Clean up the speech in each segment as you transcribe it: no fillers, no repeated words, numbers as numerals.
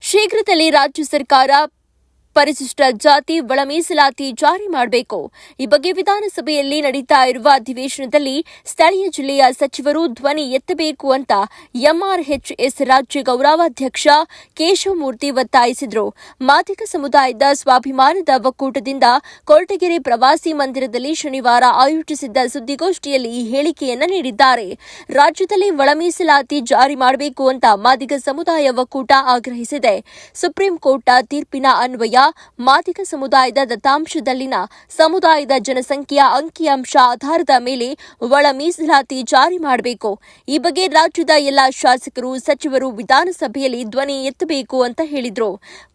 ಶೀಘ್ರದಲ್ಲೇ ರಾಜ್ಯ ಸರ್ಕಾರ ಪರಿಶಿಷ್ಟ ಜಾತಿ ಒಳ ಮೀಸಲಾತಿ ಜಾರಿ ಮಾಡಬೇಕು. ಈ ಬಗ್ಗೆ ವಿಧಾನಸಭೆಯಲ್ಲಿ ನಡೀತಾ ಇರುವ ಅಧಿವೇಶನದಲ್ಲಿ ಸ್ಥಳೀಯ ಜಿಲ್ಲೆಯ ಸಚಿವರು ಧ್ವನಿ ಎತ್ತಬೇಕು ಅಂತ ಎಂಆರ್ಎಚ್ಎಸ್ ರಾಜ್ಯ ಗೌರವಾಧ್ಯಕ್ಷ ಕೇಶವಮೂರ್ತಿ ಒತ್ತಾಯಿಸಿದರು. ಮಾದಿಗ ಸಮುದಾಯದ ಸ್ವಾಭಿಮಾನದ ಒಕ್ಕೂಟದಿಂದ ಕೊರಟಗೆರೆ ಪ್ರವಾಸಿ ಮಂದಿರದಲ್ಲಿ ಶನಿವಾರ ಆಯೋಜಿಸಿದ್ದ ಸುದ್ದಿಗೋಷ್ಠಿಯಲ್ಲಿ ಈ ಹೇಳಿಕೆಯನ್ನು ನೀಡಿದ್ದಾರೆ. ರಾಜ್ಯದಲ್ಲಿ ಒಳ ಮೀಸಲಾತಿ ಜಾರಿ ಮಾಡಬೇಕು ಅಂತ ಮಾದಿಗ ಸಮುದಾಯ ಒಕ್ಕೂಟ ಆಗ್ರಹಿಸಿದೆ. ಸುಪ್ರೀಂ ಕೋರ್ಟ್ನ ತೀರ್ಪಿನ ಅನ್ವಯ ಮಾದಿಗ ಸಮುದಾಯದ ದತ್ತಾಂಶದಲ್ಲಿನ ಸಮುದಾಯದ ಜನಸಂಖ್ಯೆಯ ಅಂಕಿಅಂಶ ಆಧಾರದ ಮೇಲೆ ಒಳ ಮೀಸಲಾತಿ ಜಾರಿ ಮಾಡಬೇಕು. ಈ ಬಗ್ಗೆ ರಾಜ್ಯದ ಎಲ್ಲಾ ಶಾಸಕರು, ಸಚಿವರು ವಿಧಾನಸಭೆಯಲ್ಲಿ ಧ್ವನಿ ಎತ್ತಬೇಕು ಅಂತ ಹೇಳಿದರು.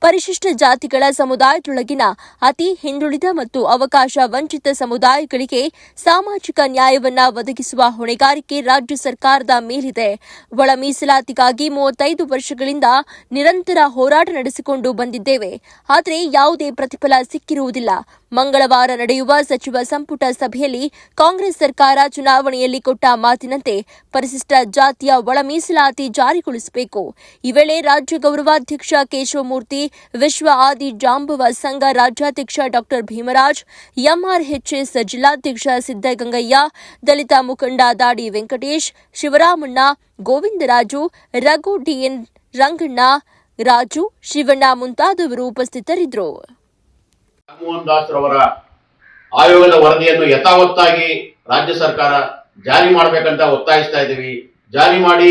ಪರಿಶಿಷ್ಟ ಜಾತಿಗಳ ಸಮುದಾಯದೊಳಗಿನ ಅತಿ ಹಿಂದುಳಿದ ಮತ್ತು ಅವಕಾಶ ವಂಚಿತ ಸಮುದಾಯಗಳಿಗೆ ಸಾಮಾಜಿಕ ನ್ಯಾಯವನ್ನ ಒದಗಿಸುವ ಹೊಣೆಗಾರಿಕೆ ರಾಜ್ಯ ಸರ್ಕಾರದ ಮೇಲಿದೆ. ಒಳ ಮೀಸಲಾತಿಗಾಗಿ 35 ವರ್ಷಗಳಿಂದ ನಿರಂತರ ಹೋರಾಟ ನಡೆಸಿಕೊಂಡು ಬಂದಿದ್ದೇವೆ. ಆದರೆ ಯಾವುದೇ ಪ್ರತಿಫಲ ಸಿಕ್ಕಿರುವುದಿಲ್ಲ. ಮಂಗಳವಾರ ನಡೆಯುವ ಸಚಿವ ಸಂಪುಟ ಸಭೆಯಲ್ಲಿ ಕಾಂಗ್ರೆಸ್ ಸರ್ಕಾರ ಚುನಾವಣೆಯಲ್ಲಿ ಕೊಟ್ಟ ಮಾತಿನಂತೆ ಪರಿಶಿಷ್ಟ ಜಾತಿಯ ಒಳ ಮೀಸಲಾತಿ ಜಾರಿಗೊಳಿಸಬೇಕು. ಈ ವೇಳೆ ರಾಜ್ಯ ಗೌರವಾಧ್ಯಕ್ಷ ಕೇಶವಮೂರ್ತಿ, ವಿಶ್ವ ಆದಿ ಜಾಂಬವ ಸಂಘ ರಾಜ್ಯಾಧ್ಯಕ್ಷ ಡಾ ಭೀಮರಾಜ್, ಎಂಆರ್ಎಚ್ಎಸ್ ಜಿಲ್ಲಾಧ್ಯಕ್ಷ ಸಿದ್ದಗಂಗಯ್ಯ, ದಲಿತ ಮುಖಂಡ ದಾಡಿ ವೆಂಕಟೇಶ್, ಶಿವರಾಮಣ್ಣ, ಗೋವಿಂದರಾಜು, ರಘು ಡಿಎನ್, ರಂಗಣ್ಣ, ರಾಜು, ಶಿವಣ್ಣ ಮುಂತಾದವರು ಉಪಸ್ಥಿತರಿದ್ದರು. ಮೋಹನ್ ದಾಸ್ ರವರ ಆಯೋಗದ ವರದಿಯನ್ನು ಯಥಾವತ್ತಾಗಿ ರಾಜ್ಯ ಸರ್ಕಾರ ಜಾರಿ ಮಾಡಬೇಕಂತ ಒತ್ತಾಯಿಸ್ತಾ ಇದ್ದೀವಿ. ಜಾರಿ ಮಾಡಿ.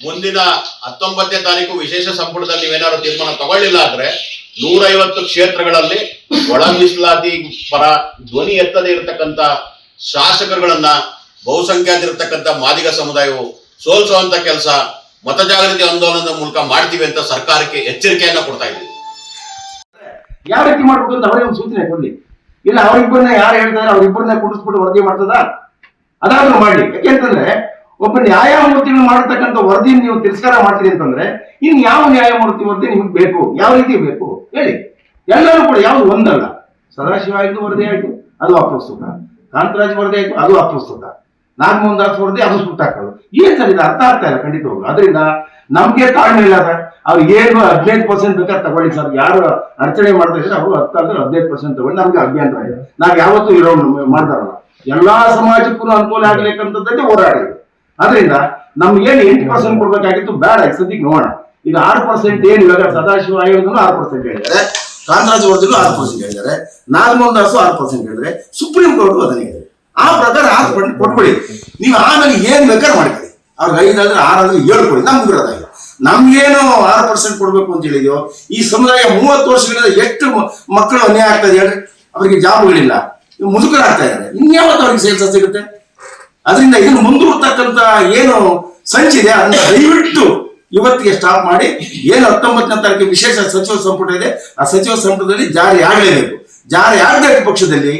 ಮುಂದಿನ 19ನೇ ತಾರೀಕು ವಿಶೇಷ ಸಂಪುಟದಲ್ಲಿ ನೀವೇನಾದ್ರು ತೀರ್ಮಾನ ತಗೊಳ್ಳಿಲ್ಲ ಅಂದ್ರೆ 150 ಕ್ಷೇತ್ರಗಳಲ್ಲಿ ಒಳ ಮೀಸಲಾತಿ ಪರ ಧ್ವನಿ ಎತ್ತದೇ ಇರತಕ್ಕಂತ ಶಾಸಕರುಗಳನ್ನ ಬಹುಸಂಖ್ಯಾತರಿರ್ತಕ್ಕಂಥ ಮಾದಿಗ ಸಮುದಾಯವು ಸೋಲಿಸುವಂತ ಕೆಲಸ ಮತಜಾಗೃತಿ ಆಂದೋಲನದ ಮೂಲಕ ಮಾಡ್ತೀವಿ ಅಂತ ಸರ್ಕಾರಕ್ಕೆ ಎಚ್ಚರಿಕೆಯನ್ನ ಕೊಡ್ತಾ ಇದ್ದೀವಿ. ಯಾವ ರೀತಿ ಮಾಡ್ಬೇಕು ಅಂತ ಅವರಿಗೆ ಒಂದು ಸೂಚನೆ ಕೊಡ್ಲಿ. ಇಲ್ಲ ಅವರಿಬ್ಬರನ್ನ ಯಾರು ಹೇಳ್ತಾರೆ ಅವರಿಬ್ಬರನ್ನ ಕುಡಿಸ್ಬಿಟ್ಟು ವರದಿ ಮಾಡ್ತದ, ಅದಾದ್ರೂ ಮಾಡ್ಲಿ. ಯಾಕೆಂತಂದ್ರೆ ಒಬ್ಬ ನ್ಯಾಯಮೂರ್ತಿಗಳು ಮಾಡತಕ್ಕಂಥ ವರದಿ ನೀವು ತಿರಸ್ಕಾರ ಮಾಡ್ತೀರಿ ಅಂತಂದ್ರೆ ಇನ್ ಯಾವ ನ್ಯಾಯಮೂರ್ತಿ ವರದಿ ನಿಮ್ಗೆ ಬೇಕು, ಯಾವ ರೀತಿ ಬೇಕು ಹೇಳಿ. ಎಲ್ಲರೂ ಕೂಡ ಯಾವ್ದು ಒಂದಲ್ಲ. ಸದಾಶಿವ ಆಯ್ತು ವರದಿ ಆಯ್ತು, ಅದು ಅಪ್ರಸ್ತುತ. ಕಾಂತರಾಜ್ ವರದಿ ಆಯ್ತು, ಅದು ಅಪ್ರಸ್ತುತ. ನಾಗಮೋಹನ್ ದಾಸ್ ವರದಿ ಅದು ಸುಟ್ಟಾಕೋದು. ಏನ್ ಸರ್ ಇದು ಅರ್ಥ ಆಗ್ತಾ ಇಲ್ಲ ಖಂಡಿತವಾಗ್ಲು. ಅದರಿಂದ ನಮ್ಗೆ ತಾಳ್ಮೆ ಇಲ್ಲ ಸರ್. ಅವ್ರು ಏನು 15% ಬೇಕಾದ್ರೆ ತಗೊಳ್ಳಿ ಸರ್. ಯಾರು ಅಡಚಣೆ ಮಾಡ್ತಾ ಇದ್ರೆ ಅವರು 10 ಅಂದ್ರೆ 15% ತಗೊಳ್ಳಿ, ನಮ್ಗೆ ಅಭ್ಯಂತರ ಇದೆ. ನಾವ್ ಯಾವತ್ತೂ ಇರೋ ಮಾಡ್ತಾರಲ್ಲ, ಎಲ್ಲಾ ಸಮಾಜಕ್ಕೂ ಅನುಕೂಲ ಆಗ್ಲಿಕ್ಕಂತದ್ದೇ ಹೋರಾಡಿದ್ರು. ಅದರಿಂದ ನಮ್ಗೆ ಏನು 8% ಕೊಡ್ಬೇಕಾಗಿತ್ತು ಬೇಡ, ಸದ್ಯಕ್ಕೆ ನೋಡೋಣ. ಈಗ 6% ಏನು ಇವಾಗ ಸದಾಶಿವ ಆಯೋಗದಲ್ಲೂ 6% ಹೇಳಿದ್ದಾರೆ, ಕಾಂತರಾಜ್ ವರದಿಲೂ 6% ಹೇಳಿದ್ದಾರೆ, ನಾಗಮೋಹನ್ ದಾಸು 6% ಹೇಳಿದ್ರೆ, ಸುಪ್ರೀಂ ಕೋರ್ಟ್ ಅದನ್ನೇ ಹೇಳಿದೆ. ಆ ಪ್ರಕಾರ 6% ಕೊಟ್ಬಿಡಿ. ನೀವು ಆಮೇಲೆ ಏನ್ ಬೇಕಾದ್ರೆ ಮಾಡ್ಕೊಳ್ಳಿ. ಅವ್ರಿಗೆ 5 ಆದ್ರೆ 6 ಆದ್ರೆ 7 ಕೊಡಿ. ನಮ್ಗೆ ಇರೋದಾಗಿಲ್ಲ. ನಮ್ಗೇನು 6% ಕೊಡ್ಬೇಕು ಅಂತ ಹೇಳಿದ್ಯೋ. ಈ ಸಮುದಾಯ 30 ವರ್ಷಗಳಿಂದ ಎಷ್ಟು ಮಕ್ಕಳು ಅನ್ಯಾಯ ಆಗ್ತದೆ ಹೇಳ್ರಿ. ಅವರಿಗೆ ಜಾಬ್ಗಳಿಲ್ಲ, ಮುದುಕರಾಗ್ತಾ ಇದ್ದಾರೆ. ಇನ್ಯಾವತ್ತು ಅವ್ರಿಗೆ ಸೇಲ್ಸ ಸಿಗುತ್ತೆ? ಅದರಿಂದ ಇದನ್ನು ಮುಂದೂಡ್ತಕ್ಕಂತ ಏನು ಸಂಚಿದೆ ಅದನ್ನ ದಯವಿಟ್ಟು ಇವತ್ತಿಗೆ ಸ್ಟಾಪ್ ಮಾಡಿ. ಏನು 19ನೇ ತಾರೀಕು ವಿಶೇಷ ಸಚಿವ ಸಂಪುಟ ಇದೆ, ಆ ಸಚಿವ ಸಂಪುಟದಲ್ಲಿ ಜಾರಿ ಆಗಲೇಬೇಕು. ಜಾರಿ ಆಗದ ಪಕ್ಷದಲ್ಲಿ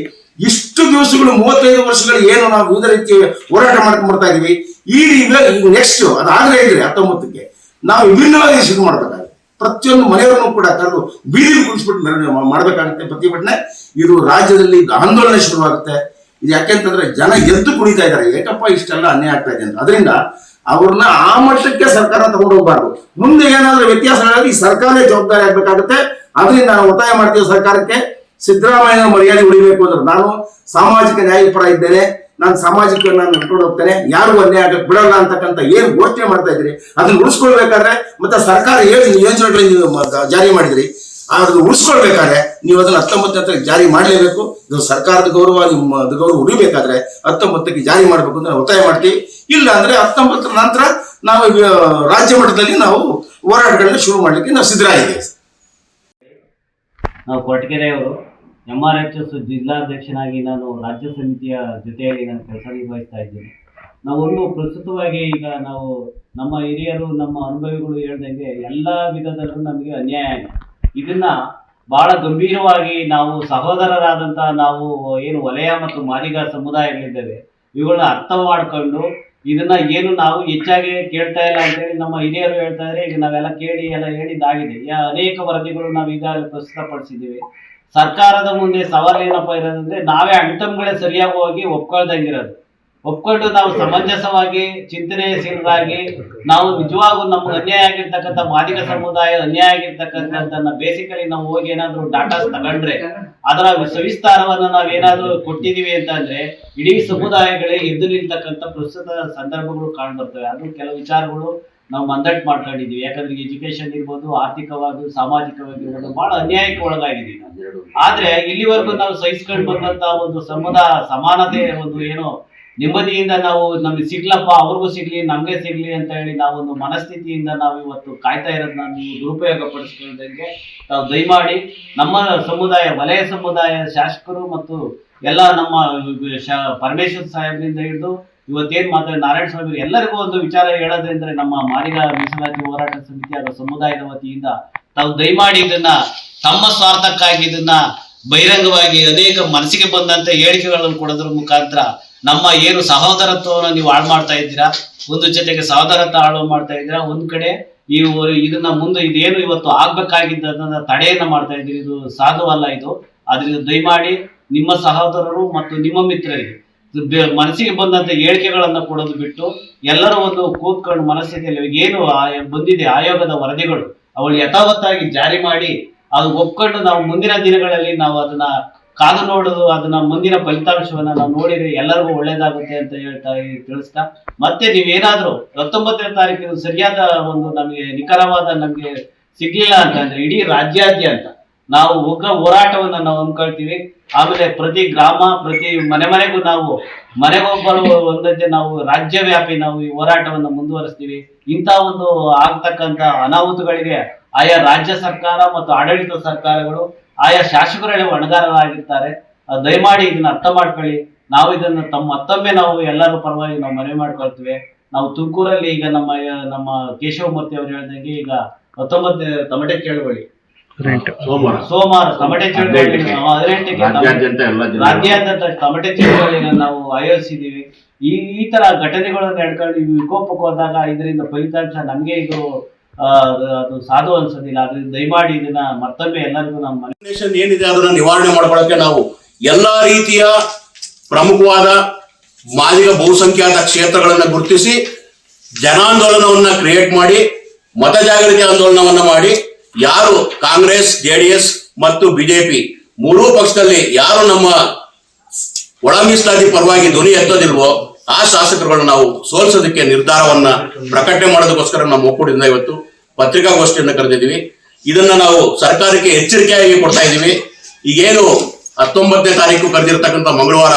ಇಷ್ಟು ದಿವಸಗಳು 35 ವರ್ಷಗಳು ಏನು ನಾವು ವಿವಿಧ ರೀತಿಯ ಹೋರಾಟ ಮಾಡ್ಕೊಂಡು ಬರ್ತಾ ಇದೀವಿ. ಈಗ ನೆಕ್ಸ್ಟ್ ಅದಾಗಲೇ ಇದ್ರೆ 19ಕ್ಕೆ ನಾವು ವಿಭಿನ್ನವಾಗಿ ಶುರು ಮಾಡ್ಬೇಕಾಗುತ್ತೆ. ಪ್ರತಿಯೊಂದು ಮನೆಯವರನ್ನು ಕೂಡ ಕರೆದು ಬೀದಿಗೆ ಕುಳಿಸ್ಬಿಟ್ಟು ಮಾಡ್ಬೇಕಾಗುತ್ತೆ ಪ್ರತಿಭಟನೆ. ಇದು ರಾಜ್ಯದಲ್ಲಿ ಆಂದೋಲನ ಶುರುವಾಗುತ್ತೆ. ಇದು ಯಾಕೆಂತಂದ್ರೆ ಜನ ಎದ್ದು ಕುಣಿತಾ ಇದ್ದಾರೆ, ಏಕಪ್ಪ ಇಷ್ಟೆಲ್ಲ ಅನ್ಯಾಯ ಆಗ್ತಾ ಇದೆ ಅಂತ. ಅದರಿಂದ ಅವ್ರನ್ನ ಆ ಮಟ್ಟಕ್ಕೆ ಸರ್ಕಾರ ತಗೊಂಡು ಹೋಗ್ಬಾರ್ದು. ಮುಂದೆ ಏನಾದ್ರೂ ವ್ಯತ್ಯಾಸಗಳಲ್ಲಿ ಸರ್ಕಾರ ಜವಾಬ್ದಾರಿ ಆಗ್ಬೇಕಾಗುತ್ತೆ. ಅದರಿಂದ ನಾವು ಒತ್ತಾಯ ಮಾಡ್ತೀವಿ ಸರ್ಕಾರಕ್ಕೆ, ಸಿದ್ದರಾಮಯ್ಯನ ಮರ್ಯಾದೆ ಉಳಿಬೇಕು ಅಂದ್ರೆ. ನಾನು ಸಾಮಾಜಿಕ ನ್ಯಾಯ ಪರ ಇದ್ದೇನೆ, ನಾನು ಸಾಮಾಜಿಕ ನಡ್ಕೊಂಡು ಹೋಗ್ತೇನೆ, ಯಾರಿಗೂ ಅನ್ಯಾಯ ಆಗಕ್ಕೆ ಬಿಡಲ್ಲ ಅಂತಕ್ಕಂಥ ಏನು ಘೋಷಣೆ ಮಾಡ್ತಾ ಇದ್ರಿ ಅದನ್ನ ಉಳಿಸ್ಕೊಳ್ಬೇಕಾದ್ರೆ, ಮತ್ತೆ ಸರ್ಕಾರ ಏನು ಯೋಜನೆಗಳನ್ನು ಜಾರಿ ಮಾಡಿದ್ರಿ ಅದನ್ನು ಉಳಿಸ್ಕೊಳ್ಬೇಕಾದ್ರೆ ನೀವು ಅದನ್ನ 19ನೇ ಜಾರಿ ಮಾಡಲೇಬೇಕು. ಇದು ಸರ್ಕಾರದ ಗೌರವ, ನಿಮ್ಮ ಗೌರವ ಉಳಿಬೇಕಾದ್ರೆ 19ಕ್ಕೆ ಜಾರಿ ಮಾಡಬೇಕು ಅಂತ ಒತ್ತಾಯ ಮಾಡ್ತೀವಿ. ಇಲ್ಲ ಅಂದ್ರೆ 19ರ ನಂತರ ನಾವು ರಾಜ್ಯ ಮಟ್ಟದಲ್ಲಿ ನಾವು ಹೋರಾಟಗಳನ್ನ ಶುರು ಮಾಡ್ಲಿಕ್ಕೆ ನಾವು ಸಿದ್ಧರಾಗಿದ್ದೇವೆ. ನಾವು ಕೊರಟಗೆರೆಯವರು ಎಂಆರ್ಎಚ್ಎಸ್ ಜಿಲ್ಲಾಧ್ಯಕ್ಷನಾಗಿ ನಾನು ರಾಜ್ಯ ಸಮಿತಿಯ ಜೊತೆಯಲ್ಲಿ ನಾನು ಕೆಲಸ ನಿರ್ವಹಿಸ್ತಾ ಇದ್ದೀನಿ. ನಾವೊಂದು ಪ್ರಸ್ತುತವಾಗಿ ಈಗ ನಾವು ನಮ್ಮ ಹಿರಿಯರು, ನಮ್ಮ ಅನುಭವಿಗಳು ಹೇಳ್ದಂಗೆ ಎಲ್ಲ ವಿಧದಲ್ಲೂ ನಮಗೆ ಅನ್ಯಾಯ ಆಗಿದೆ. ಇದನ್ನ ಬಹಳ ಗಂಭೀರವಾಗಿ ನಾವು ಸಹೋದರರಾದಂತಹ ನಾವು ಏನು ವಲಯ ಮತ್ತು ಮಾದಿಗ ಸಮುದಾಯಗಳಿದ್ದೇವೆ ಇವುಗಳನ್ನ ಅರ್ಥ ಮಾಡಿಕೊಂಡು ಇದನ್ನ ಏನು ನಾವು ಹೆಚ್ಚಾಗಿ ಕೇಳ್ತಾ ಇಲ್ಲ ಅಂತೇಳಿ ನಮ್ಮ ಹಿರಿಯರು ಹೇಳ್ತಾ ಇದ್ರೆ ಈಗ ನಾವೆಲ್ಲ ಕೇಳಿ ಎಲ್ಲ ಹೇಳಿದ್ದಾಗಿದೆ. ಅನೇಕ ವರದಿಗಳು ನಾವು ಈಗಾಗಲೇ ಪ್ರಸ್ತುತಪಡಿಸಿದ್ದೀವಿ. ಸರ್ಕಾರದ ಮುಂದೆ ಸವಾಲು ಏನಪ್ಪಾ ಇರೋದಂದ್ರೆ ನಾವೇ ಅಂಟಮ್ಗಳೇ ಸರಿಯಾಗಿ ಹೋಗಿ ಒಪ್ಕೊಳ್ದಂಗಿರೋದು. ಒಪ್ಕೊಂಡು ನಾವು ಸಮಂಜಸವಾಗಿ ಚಿಂತನೆಶೀಲರಾಗಿ ನಾವು ನಿಜವಾಗೂ ನಮ್ಗೆ ಅನ್ಯಾಯ ಆಗಿರ್ತಕ್ಕಂಥ ಮಾದಿಗ ಸಮುದಾಯ ಅನ್ಯಾಯ ಆಗಿರ್ತಕ್ಕಂಥದ್ದನ್ನ ಬೇಸಿಕಲಿ ನಾವು ಹೋಗಿ ಏನಾದ್ರು ಡಾಟಾಸ್ ತಗೊಂಡ್ರೆ ಅದರ ಸವಿಸ್ತಾರವನ್ನ ನಾವೇನಾದ್ರೂ ಕೊಟ್ಟಿದೀವಿ ಅಂತಂದ್ರೆ ಇಡೀ ಸಮುದಾಯಗಳೇ ಎದ್ದು ನಿಲ್ತಕ್ಕಂಥ ಪ್ರಸ್ತುತ ಸಂದರ್ಭಗಳು ಕಾಣ್ಬರ್ತವೆ. ಅದು ಕೆಲವು ವಿಚಾರಗಳು ನಾವು ಮಂದಟ್ ಮಾಡ್ಕೊಂಡಿದೀವಿ. ಯಾಕಂದ್ರೆ ಎಜುಕೇಶನ್ ಇರ್ಬೋದು, ಆರ್ಥಿಕವಾಗಿ ಸಾಮಾಜಿಕವಾಗಿ ಬಹಳ ಅನ್ಯಾಯಕ್ಕೆ ಒಳಗಾಗಿದ್ದೀವಿ ನಾವು. ಆದ್ರೆ ಇಲ್ಲಿವರೆಗೂ ನಾವು ಸಹಿಸ್ಕೊಂಡು ಬಂದಂತ ಒಂದು ಸಮಾನತೆ ಒಂದು ಏನೋ ನೆಮ್ಮದಿಯಿಂದ ನಾವು ನಮ್ಗೆ ಸಿಗ್ಲಪ್ಪ ಅವ್ರಿಗೂ ಸಿಗ್ಲಿ ನಮ್ಗೆ ಸಿಗ್ಲಿ ಅಂತ ಹೇಳಿ ನಾವೊಂದು ಮನಸ್ಥಿತಿಯಿಂದ ನಾವು ಇವತ್ತು ಕಾಯ್ತಾ ಇರೋದನ್ನ ನೀವು ದುರುಪಯೋಗ ಪಡಿಸ್ಕೊಳ್ಳೋದಕ್ಕೆ ತಾವು ದಯಮಾಡಿ ನಮ್ಮ ಸಮುದಾಯ ವಲಯ ಸಮುದಾಯ ಶಾಸಕರು ಮತ್ತು ಎಲ್ಲ ನಮ್ಮ ಪರಮೇಶ್ವರ್ ಸಾಹೇಬ್ರಿಂದ ಹಿಡಿದು ಇವತ್ತೇನ್ ನಾರಾಯಣ ಸ್ವಾಮಿ ಎಲ್ಲರಿಗೂ ಒಂದು ವಿಚಾರ ಹೇಳೋದಂದ್ರೆ ನಮ್ಮ ಮಾದಿಗ ಮೀಸಲಾತಿ ಹೋರಾಟ ಸಮಿತಿ ಹಾಗೂ ಸಮುದಾಯದ ವತಿಯಿಂದ ತಾವು ದಯಮಾಡಿ ಇದನ್ನ ತಮ್ಮ ಸ್ವಾರ್ಥಕ್ಕಾಗಿ ಇದನ್ನ ಬಹಿರಂಗವಾಗಿ ಅನೇಕ ಮನಸ್ಸಿಗೆ ಬಂದಂತ ಹೇಳಿಕೆಗಳನ್ನು ಕೊಡೋದ್ರ ಮುಖಾಂತರ ನಮ್ಮ ಏನು ಸಹೋದರತ್ವವನ್ನು ನೀವು ಹಾಳು ಮಾಡ್ತಾ ಇದ್ದೀರಾ. ಒಂದು ಜೊತೆಗೆ ಸಹೋದರತ್ವ ಹಾಳು ಮಾಡ್ತಾ ಇದ್ದೀರಾ. ಒಂದ್ ಕಡೆ ಇದನ್ನ ಮುಂದೆ ಇದೇನು ಇವತ್ತು ಆಗ್ಬೇಕಾಗಿದ್ದದನ್ನ ತಡೆಯನ್ನ ಮಾಡ್ತಾ ಇದ್ದೀರಿ. ಇದು ಸಾಧುವಲ್ಲ ಇದು. ಆದ್ರಿಂದ ದಯಮಾಡಿ ನಿಮ್ಮ ಸಹೋದರರು ಮತ್ತು ನಿಮ್ಮ ಮಿತ್ರರಿಗೆ ಮನಸ್ಸಿಗೆ ಬಂದಂತ ಹೇಳಿಕೆಗಳನ್ನ ಕೊಡೋದು ಬಿಟ್ಟು ಎಲ್ಲರೂ ಒಂದು ಕೂತ್ಕೊಂಡು ಮನಸ್ಥಿತಿಯಲ್ಲಿ ಏನು ಬಂದಿದೆ ಆಯೋಗದ ವರದಿಗಳು ಅವಳು ಯಥಾವತ್ತಾಗಿ ಜಾರಿ ಮಾಡಿ ಅದು ಒಪ್ಕೊಂಡು ನಾವು ಮುಂದಿನ ದಿನಗಳಲ್ಲಿ ನಾವು ಅದನ್ನ ಕಾದು ನೋಡೋದು, ಅದನ್ನ ಮುಂದಿನ ಫಲಿತಾಂಶವನ್ನ ನಾವು ನೋಡಿದ್ರೆ ಎಲ್ಲರಿಗೂ ಒಳ್ಳೇದಾಗುತ್ತೆ ಅಂತ ತಿಳಿಸ್ತಾ ಮತ್ತೆ ನೀವೇನಾದ್ರೂ 19ನೇ ತಾರೀಕಿನ ಸರಿಯಾದ ಒಂದು ನಮಗೆ ನಿಖರವಾದ ನಮ್ಗೆ ಸಿಗ್ಲಿಲ್ಲ ಅಂತಂದ್ರೆ ಇಡೀ ರಾಜ್ಯಾದ್ಯಂತ ನಾವು ಉಗ್ರ ಹೋರಾಟವನ್ನ ನಾವು ಹಮ್ಮಿಕೊಳ್ತೀವಿ. ಆಮೇಲೆ ಪ್ರತಿ ಗ್ರಾಮ ಪ್ರತಿ ಮನೆಗೂ ನಾವು ಮನೆಗೊಬ್ಬರು ಒಂದಂತೆ ನಾವು ರಾಜ್ಯವ್ಯಾಪಿ ನಾವು ಈ ಹೋರಾಟವನ್ನು ಮುಂದುವರಿಸ್ತೀವಿ. ಇಂಥ ಒಂದು ಆಗ್ತಕ್ಕಂಥ ಅನಾಹುತಗಳಿಗೆ ಆಯಾ ರಾಜ್ಯ ಸರ್ಕಾರ ಮತ್ತು ಆಡಳಿತ ಸರ್ಕಾರಗಳು ಆಯಾ ಶಾಸಕರೇ ಹೊಣೆಗಾರರಾಗಿರ್ತಾರೆ. ದಯಮಾಡಿ ಇದನ್ನ ಅರ್ಥ ಮಾಡ್ಕೊಳ್ಳಿ. ನಾವು ಇದನ್ನ ಮತ್ತೊಮ್ಮೆ ನಾವು ಎಲ್ಲರ ಪರವಾಗಿ ನಾವು ಮನವಿ ಮಾಡ್ಕೊಳ್ತೀವಿ. ನಾವು ತುಮಕೂರಲ್ಲಿ ಈಗ ನಮ್ಮ ಕೇಶವಮೂರ್ತಿ ಅವರು ಹೇಳಿದಂಗೆ ಈಗ 19 ತಮಟೆ ಚಳವಳಿ ಸೋಮವಾರ ತಮಟೆ ಚಳವಳಿ 18ಕ್ಕೆ ರಾಜ್ಯಾದ್ಯಂತ ತಮಟೆ ಚಳವಳಿನ ನಾವು ಆಯೋಜಿಸಿದೀವಿ. ಈ ತರ ಘಟನೆಗಳನ್ನು ನಡ್ಕೊಂಡು ವಿಕೋಪಕ್ಕೆ ಹೋದಾಗ ಇದರಿಂದ ಫಲಿತಾಂಶ ನಮ್ಗೆ ಇದು ಅದು ಸಾಧು ಅನ್ಸೋದಿಲ್ಲ. ಆದ್ರಿಂದ ದಯಮಾಡಿ ಇದನ್ನ ಮತ್ತೊಮ್ಮೆ ಎಲ್ಲರಿಗೂ ನಮ್ಮ ಏನಿದೆ ಅದನ್ನ ನಿವಾರಣೆ ಮಾಡ್ಕೊಳ್ಳಕ್ಕೆ ನಾವು ಎಲ್ಲಾ ರೀತಿಯ ಪ್ರಮುಖವಾದ ಮಾದಿಗ ಬಹುಸಂಖ್ಯಾತ ಕ್ಷೇತ್ರಗಳನ್ನ ಗುರುತಿಸಿ ಜನಾಂದೋಲನವನ್ನ ಕ್ರಿಯೇಟ್ ಮಾಡಿ ಮತ ಜಾಗೃತಿ ಆಂದೋಲನವನ್ನ ಮಾಡಿ ಯಾರು ಕಾಂಗ್ರೆಸ್, ಜೆಡಿಎಸ್ ಮತ್ತು ಬಿಜೆಪಿ ಮೂರೂ ಪಕ್ಷದಲ್ಲಿ ಯಾರು ನಮ್ಮ ಒಳ ಮೀಸಲಾತಿ ಪರವಾಗಿ ಧ್ವನಿ ಎತ್ತೋದಿಲ್ವೋ ಆ ಶಾಸಕರುಗಳು ನಾವು ಸೋಲಿಸೋದಕ್ಕೆ ನಿರ್ಧಾರವನ್ನ ಪ್ರಕಟಣೆ ಮಾಡೋದಕ್ಕೋಸ್ಕರ ನಮ್ಮ ಒಕ್ಕೂಟದಿಂದ ಇವತ್ತು ಪತ್ರಿಕಾಗೋಷ್ಠಿಯನ್ನು ಕರೆದಿದ್ದೀವಿ. ಇದನ್ನ ನಾವು ಸರ್ಕಾರಕ್ಕೆ ಎಚ್ಚರಿಕೆಯಾಗಿ ಕೊಡ್ತಾ ಇದ್ದೀವಿ. ಈಗೇನು 19ನೇ ತಾರೀಕು ಕರೆದಿರ್ತಕ್ಕಂಥ ಮಂಗಳವಾರ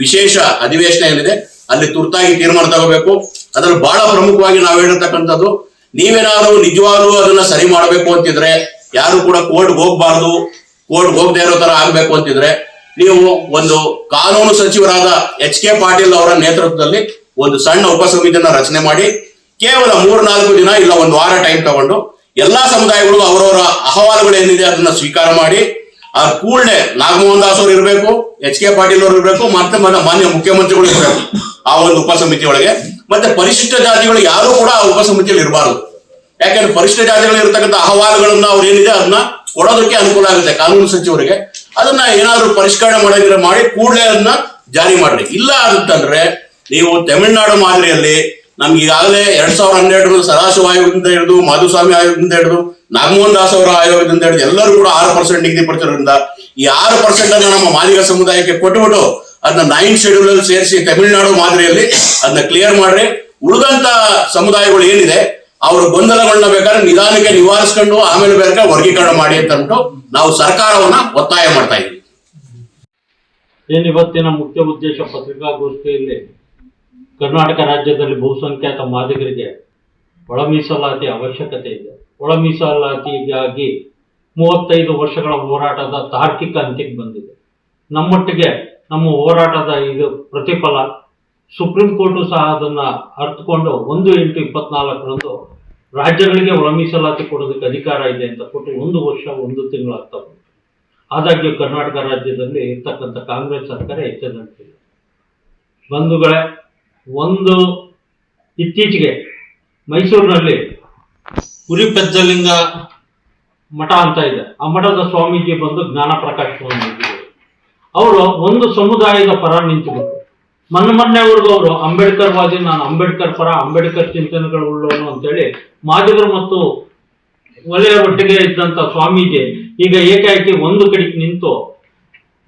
ವಿಶೇಷ ಅಧಿವೇಶನ ಏನಿದೆ ಅಲ್ಲಿ ತುರ್ತಾಗಿ ತೀರ್ಮಾನ ತಗೋಬೇಕು. ಅದ್ರಲ್ಲಿ ಬಹಳ ಪ್ರಮುಖವಾಗಿ ನಾವು ಹೇಳಿರ್ತಕ್ಕಂಥದ್ದು, ನೀವೇನಾದ್ರೂ ನಿಜವಾಗ್ಲೂ ಅದನ್ನ ಸರಿ ಮಾಡಬೇಕು ಅಂತಿದ್ರೆ, ಯಾರು ಕೂಡ ಕೋರ್ಟ್ಗೆ ಹೋಗ್ಬಾರ್ದು, ಕೋರ್ಟ್ ಹೋಗದೆ ಇರೋ ತರ ಆಗ್ಬೇಕು ಅಂತಿದ್ರೆ ನೀವು ಒಂದು ಕಾನೂನು ಸಚಿವರಾದ HK ಪಾಟೀಲ್ ಅವರ ನೇತೃತ್ವದಲ್ಲಿ ಒಂದು ಸಣ್ಣ ಉಪಸಮಿತಿಯನ್ನ ರಚನೆ ಮಾಡಿ ಕೇವಲ 3-4 ದಿನ ಇಲ್ಲ 1 ವಾರ ಟೈಮ್ ತಗೊಂಡು ಎಲ್ಲಾ ಸಮುದಾಯಗಳು ಅವರವರ ಅಹವಾಲುಗಳು ಏನಿದೆ ಅದನ್ನ ಸ್ವೀಕಾರ ಮಾಡಿ ಆ ಕೂಡಲೇ ನಾಗಮೋಹನ್ ದಾಸ್ ಅವರು ಇರಬೇಕು, HK ಪಾಟೀಲ್ ಅವರು ಇರಬೇಕು, ಮತ್ತೆ ಮಾನ್ಯ ಮುಖ್ಯಮಂತ್ರಿಗಳು ಇರಬೇಕು ಆ ಒಂದು ಉಪಸಮಿತಿ ಒಳಗೆ. ಮತ್ತೆ ಪರಿಶಿಷ್ಟ ಜಾತಿಗಳು ಯಾರು ಕೂಡ ಆ ಉಪಸಮಿತಿಯಲ್ಲಿ ಇರಬಾರದು. ಯಾಕಂದ್ರೆ ಪರಿಶಿಷ್ಟ ಜಾತಿಗಳು ಇರತಕ್ಕಂಥ ಅಹವಾಲುಗಳನ್ನ ಅವ್ರು ಏನಿದೆ ಅದನ್ನ ಕೊಡೋದಕ್ಕೆ ಅನುಕೂಲ ಆಗುತ್ತೆ ಕಾನೂನು ಸಚಿವರಿಗೆ. ಅದನ್ನ ಏನಾದ್ರು ಪರಿಷ್ಕರಣೆ ಮಾಡಿ ಕೂಡಲೇ ಅದನ್ನ ಜಾರಿ ಮಾಡ್ರಿ. ಇಲ್ಲ ಅಂತಂದ್ರೆ ನೀವು ತಮಿಳುನಾಡು ಮಾದರಿಯಲ್ಲಿ ನಮ್ಗೆ ಈಗಾಗಲೇ 2012 ಸದಾಶಿವ ಆಯೋಗದಿಂದ ಹಿಡಿದು ಮಾಧುಸ್ವಾಮಿ ಆಯೋಗದಿಂದ ಹಿಡಿದು ನಾಗಮೋಹನ್ ದಾಸ್ ಅವರ ಆಯೋಗದಿಂದ ಹಿಡಿದು ಎಲ್ಲರೂ ಕೂಡ 6% ನಿಗದಿಪಡಿಸಿರೋದ್ರಿಂದ ಈ 6% ಅನ್ನ ನಮ್ಮ ಮಾದಿಗ ಸಮುದಾಯಕ್ಕೆ ಕೊಟ್ಟುಬಿಟ್ಟು ಅದನ್ನ 9th ಶೆಡ್ಯೂಲ್ ಅಲ್ಲಿ ಸೇರಿಸಿ ತಮಿಳುನಾಡು ಮಾದರಿಯಲ್ಲಿ ಅದನ್ನ ಕ್ಲಿಯರ್ ಮಾಡ್ರಿ. ಉಳಿದಂತ ಸಮುದಾಯಗಳು ಏನಿದೆ ಅವ್ರ ಗೊಂದಲಗಳನ್ನ ಬೇಕಾದ್ರೆ ನಿಧಾನಕ್ಕೆ ನಿವಾರಿಸ್ಕೊಂಡು ಆಮೇಲೆ ಬೇಕಾದ್ರೆ ವರ್ಗೀಕರಣ ಮಾಡಿ ಅಂತ ಅಂದ್ಬಿಟ್ಟು ನಾವು ಸರ್ಕಾರವನ್ನ ಒತ್ತಾಯ ಮಾಡ್ತಾ ಇದ್ದೀವಿ. ಇವತ್ತಿನ ಮುಖ್ಯ ಉದ್ದೇಶ ಪತ್ರಿಕಾಗೋಷ್ಠಿಯಲ್ಲಿ ಕರ್ನಾಟಕ ರಾಜ್ಯದಲ್ಲಿ ಬಹುಸಂಖ್ಯಾತ ಮಾದಿಗರಿಗೆ ಒಳ ಮೀಸಲಾತಿ ಅವಶ್ಯಕತೆ ಇದೆ. ಒಳ ಮೀಸಲಾತಿಗಾಗಿ 35 ವರ್ಷಗಳ ಹೋರಾಟದ ತಾರ್ಕಿಕ ಅಂತ್ಯಕ್ಕೆ ಬಂದಿದೆ. ನಮ್ಮೊಟ್ಟಿಗೆ ನಮ್ಮ ಹೋರಾಟದ ಇದು ಪ್ರತಿಫಲ ಸುಪ್ರೀಂ ಕೋರ್ಟು ಸಹ ಅದನ್ನ ಅರ್ಥಕೊಂಡು 1/8/24 ರಾಜ್ಯಗಳಿಗೆ ಒಳ ಮೀಸಲಾತಿ ಕೊಡೋದಕ್ಕೆ ಅಧಿಕಾರ ಇದೆ ಅಂತ ಕೊಟ್ಟು 1 ವರ್ಷ 1 ತಿಂಗಳು ಆಗ್ತಾ ಬಂತು. ಆದಾಗ್ಯೂ ಕರ್ನಾಟಕ ರಾಜ್ಯದಲ್ಲಿ ಇರ್ತಕ್ಕಂಥ ಕಾಂಗ್ರೆಸ್ ಸರ್ಕಾರ ಎಚ್ಚೆತ್ತುಕೊಂಡಿಲ್ಲ. ಬಂಧುಗಳೇ, ಒಂದು ಇತ್ತೀಚೆಗೆ ಮೈಸೂರಿನಲ್ಲಿ ಉರಿಪೆದ್ದಲಿಂಗ ಮಠ ಅಂತ ಇದೆ. ಆ ಮಠದ ಸ್ವಾಮೀಜಿ ಬಂದು ಜ್ಞಾನ ಪ್ರಕಾಶ ಅವರು ಒಂದು ಸಮುದಾಯದ ಪರ ನಿಂತುಬಿಟ್ಟು ಮೊನ್ನೆವರೆಗೂ ಅವರು ಅಂಬೇಡ್ಕರ್ ವಾದಿ, ನಾನು ಅಂಬೇಡ್ಕರ್ ಪರ, ಅಂಬೇಡ್ಕರ್ ಚಿಂತನೆಗಳು ಉಳ್ಳೋನು ಅಂತೇಳಿ ಮಾದಿಗರು ಮತ್ತು ಒಲೆಯ ಒಟ್ಟಿಗೆ ಇದ್ದಂತ ಸ್ವಾಮೀಜಿ ಈಗ ಏಕಾಏಕಿ ಒಂದು ಕಡೆಗೆ ನಿಂತು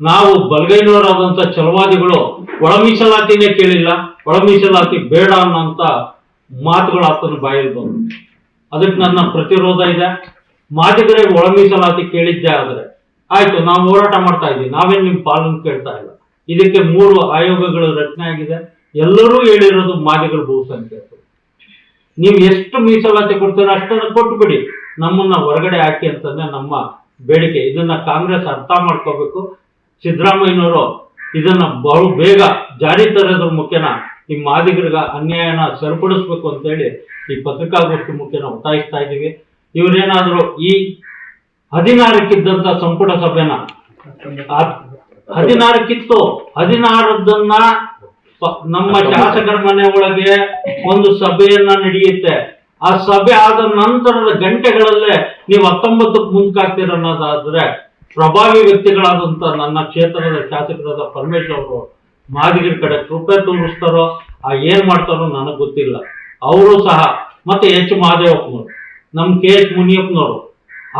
ನಾವು ಬಲಗೈನವರಾದಂತ ಛಲವಾದಿಗಳು ಒಳ ಮೀಸಲಾತಿನೇ ಕೇಳಿಲ್ಲ, ಒಳ ಮೀಸಲಾತಿ ಬೇಡ ಅನ್ನೋಂತ ಮಾತುಗಳು ಆತನ ಬಾಯಲ್ಲಿ ಬಂದು, ಅದಕ್ಕೆ ನನ್ನ ಪ್ರತಿರೋಧ ಇದೆ. ಮಾದಿಗರೇ ಒಳ ಮೀಸಲಾತಿ ಕೇಳಿದ್ದೆ ಆದ್ರೆ ಆಯ್ತು, ನಾವು ಹೋರಾಟ ಮಾಡ್ತಾ ಇದ್ದೀವಿ, ನಾವೇನು ನಿಮ್ ಪಾಲನೆ ಕೇಳ್ತಾ ಇಲ್ಲ. ಇದಕ್ಕೆ 3 ಆಯೋಗಗಳು ರಚನೆ ಆಗಿದೆ. ಎಲ್ಲರೂ ಹೇಳಿರೋದು ಮಾದಿಗರು ಬಹುಸಂಖ್ಯಾತರು, ನೀವು ಎಷ್ಟು ಮೀಸಲಾತಿ ಕೊಡ್ತೀರೋ ಅಷ್ಟನ್ನು ಕೊಟ್ಟು ಬಿಡಿ, ನಮ್ಮನ್ನ ಹೊರಗಡೆ ಹಾಕಿ ಅಂತಂದ್ರೆ ನಮ್ಮ ಬೇಡಿಕೆ. ಇದನ್ನ ಕಾಂಗ್ರೆಸ್ ಅರ್ಥ ಮಾಡ್ಕೋಬೇಕು. ಸಿದ್ದರಾಮಯ್ಯನವರು ಇದನ್ನ ಬಹು ಬೇಗ ಜಾರಿ ತರೋದ್ರ ಮುಖ್ಯನ ಈ ಮಾದಿಗರಿಗ ಅನ್ಯಾಯನ ಸರಿಪಡಿಸ್ಬೇಕು ಅಂತೇಳಿ ಈ ಪತ್ರಿಕಾಗೋಷ್ಠಿ ಮುಖ್ಯನ ಒತ್ತಾಯಿಸ್ತಾ ಇದ್ದೀವಿ. ಇವರೇನಾದ್ರು ಈ 16ಕ್ಕಿದ್ದಂತ ಸಂಪುಟ ಸಭೆನ 16ಕ್ಕಿತ್ತು 16ದನ್ನ ನಮ್ಮ ಶಾಸಕರ ಮನೆ ಒಳಗೆ ಒಂದು ಸಭೆಯನ್ನ ನಡೆಯುತ್ತೆ. ಆ ಸಭೆ ಆದ ನಂತರದ ಗಂಟೆಗಳಲ್ಲೇ ನೀವು 19ಕ್ಕೆ ಮುಂದಕ್ಕಾಗ್ತೀರ ಅನ್ನೋದಾದ್ರೆ ಪ್ರಭಾವಿ ವ್ಯಕ್ತಿಗಳಾದಂತ ನನ್ನ ಕ್ಷೇತ್ರದ ಶಾಸಕರಾದ ಪರಮೇಶ್ ಅವರು ಮಾದಿಗರ ಕಡೆ ಕೃಪೆ ತೋರಿಸ್ತಾರೋ ಏನ್ ಮಾಡ್ತಾರೋ ನನಗೆ ಗೊತ್ತಿಲ್ಲ. ಅವರು ಸಹ ಮತ್ತೆ ಎಚ್ ಮಹದೇವಪ್ಪನವರು, ನಮ್ KH ಮುನಿಯಪ್ಪನವರು,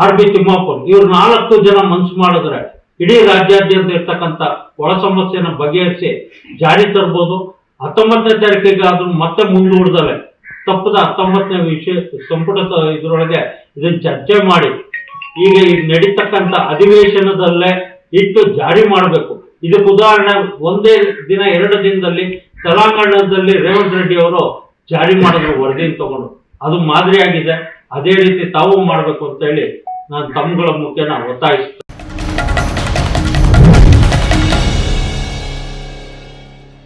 RB ತಿಮ್ಮಪ್ಪನ್, ಇವ್ರು 4 ಜನ ಮನ್ಸು ಮಾಡಿದ್ರೆ ಇಡೀ ರಾಜ್ಯಾದ್ಯಂತ ಇರ್ತಕ್ಕಂಥ ಒಳ ಸಮಸ್ಯೆನ ಬಗೆಹರಿಸಿ ಜಾರಿ ತರ್ಬೋದು. 19ನೇ ತಾರೀಕಿಗೆ ಆದ್ರೂ ಮತ್ತೆ ಮುಂದೂಡ್ದಲೆ ತಪ್ಪದ 19ನೇ ವಿಷಯ ಸಂಪುಟ ಇದ್ರೊಳಗೆ ಇದನ್ನ ಚರ್ಚೆ ಮಾಡಿ ಈಗ ನಡೀತಕ್ಕಂಥ ಅಧಿವೇಶನದಲ್ಲೇ ಇಟ್ಟು ಜಾರಿ ಮಾಡಬೇಕು. ಇದಕ್ಕೆ ಉದಾಹರಣೆ ಒಂದೇ ದಿನ 2 ದಿನದಲ್ಲಿ ತೆಲಂಗಾಣದಲ್ಲಿ ರೇವಂತ್ ರೆಡ್ಡಿ ಅವರು ಜಾರಿ ಮಾಡಿದ್ರು ವರದಿಯನ್ನು ತಗೊಂಡು, ಅದು ಮಾದರಿಯಾಗಿದೆ. ಅದೇ ರೀತಿ ತಾವು ಮಾಡಬೇಕು ಅಂತ ಹೇಳಿ ನಾನು ತಮ್ಮಗಳ ಮುಖ್ಯನ ಒತ್ತಾಯಿಸ್ತೇನೆ.